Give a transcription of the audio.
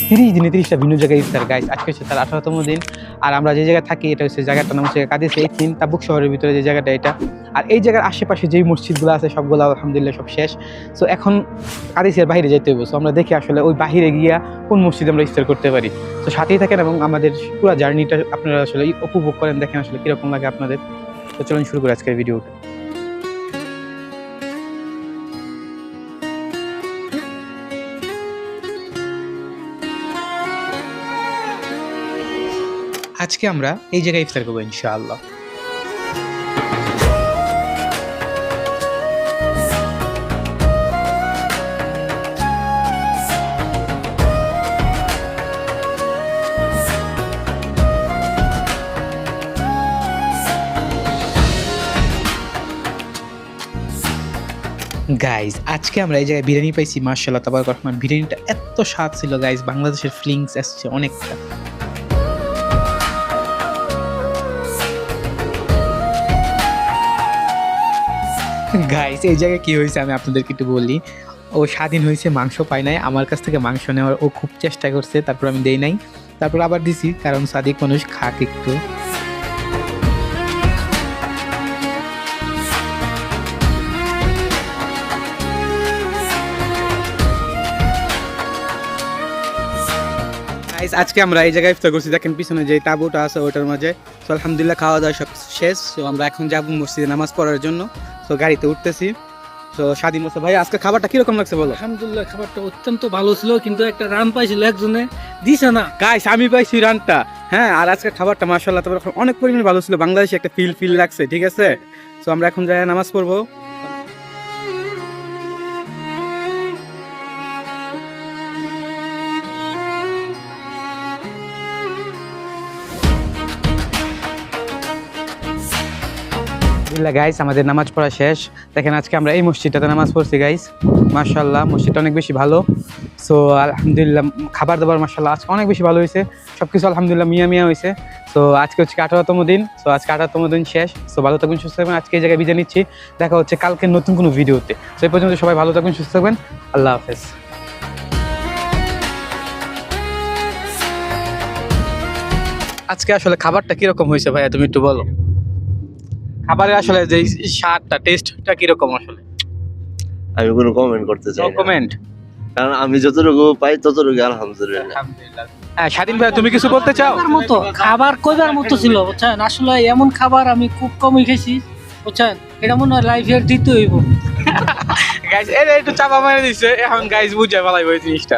30 দিনে 30টা ভিন্ন জায়গায় ইফতার গাইস। আজকে হচ্ছে তার 18তম দিন। আর আমরা যে জায়গায় থাকি এটা হচ্ছে জায়গাটার নাম হচ্ছে কাদিসিয়া এইথিন তাবুক শহরের ভিতরে যে জায়গাটা এটা। আর এই জায়গার আশেপাশে যেই মসজিদগুলো আছে সবগুলো আলহামদুলিল্লাহ সব শেষ। সো এখন কাদিসিয়ার বাইরে যেতে হবে। সো আমরা দেখি আসলে ওই বাহিরে গিয়া কোন মসজিদে আমরা ইফতার করতে পারি। তো সাথেই থাকেন এবং আমাদের পুরো জার্নিটা আপনারা আসলে উপভোগ করেন, দেখেন আসলে কিরকম লাগে আপনাদের। তো চলুন শুরু করি আজকের ভিডিওটা। আজকে আমরা এই জায়গায় ইফতার করবো ইনশাআল্লাহ। গাইজ আজকে আমরা এই জায়গায় বিরিয়ানি পাইছি, মাশাআল্লাহ তাবারাক রহমান। বিরিয়ানিটা এত স্বাদ ছিল গাইজ, বাংলাদেশের ফিলিংস আসছে অনেকটা। গাইস এই জায়গায় কি হয়েছে আমি আপনাদেরকে একটু বলি। ও স্বাধীন হয়েছে, মাংস পায় নাই, আমার কাছ থেকে মাংস নেওয়ার ও খুব চেষ্টা করছে, তারপর আমি দেই নাই, তারপর আবার দিছি কারণ সাদিক মানুষ খাক একটু। গাইস আজকে আমরা এই জায়গায় ইফতার করছি, দেখেন পিছনে যে তাঁবুটা আছে ওটার মাঝে। তো আলহামদুলিল্লাহ খাওয়া দাওয়া সব শেষ। তো আমরা এখন যাবো মসজিদে নামাজ পড়ার জন্য। তো গাড়িতে উঠতেছি। তো স্বাধীন বলছে ভাই আজকে খাবারটা কিরকম লাগছে বলো? আলহামদুলিল্লাহ খাবারটা অত্যন্ত ভালো ছিল, কিন্তু একটা রান পাইছিল একজনে দিছে না। গাইস আমি পাইছি রানটা, হ্যাঁ। আর আজকে খাবারটা মাশাআল্লাহ তারপর অনেক পরিমাণে ভালো ছিল, বাংলাদেশে একটা ফিল লাগছে, ঠিক আছে। তো আমরা এখন যাই নামাজ পড়বো। গাইস আমাদের নামাজ পড়া শেষ। দেখেন আজকে আমরা এই মসজিদটাতে নামাজ পড়ছি গাইস, মাশাআল্লাহ মসজিদটা অনেক বেশি ভালো। সো আলহামদুলিল্লাহ খাবার দাবার মাশাআল্লাহ আজকে অনেক বেশি ভালো হয়েছে, সবকিছু আলহামদুলিল্লাহ মিয়া হয়েছে। সো আজকে হচ্ছে 18তম দিন। সো আজকে 18তম দিন শেষ। সো ভালো থাকবেন, সুস্থ থাকবেন। আজকে এই জায়গায় বিদায় নিচ্ছি, দেখা হচ্ছে কালকে নতুন কোনো ভিডিওতে। সো এই পর্যন্ত সবাই ভালো থাকবেন, সুস্থ থাকবেন, আল্লাহ হাফেজ। আজকে আসলে খাবারটা কিরকম হয়েছে ভাইয়া তুমি একটু বলো? খাবারের আসলে যে স্বাদটা টেস্টটা কিরকম আসলে? আমি কোনো কমেন্ট করতে চাই না, কমেন্ট, কারণ আমি যতটুকু পাই ততটুকু আলহামদুলিল্লাহ। হ্যাঁ স্বাধীন ভাই তুমি কিছু বলতে চাও? মতো খাবার কইবার মতো ছিল বুঝছেন, আসলে এমন খাবার আমি খুব কমই খেয়েছি বুঝছেন, এটা মনে হয় লাইফের দিতে হইব। গাইস এটা একটু চাপা মেরে দিছে, এখন গাইস বুঝে ভালো হইছে জিনিসটা।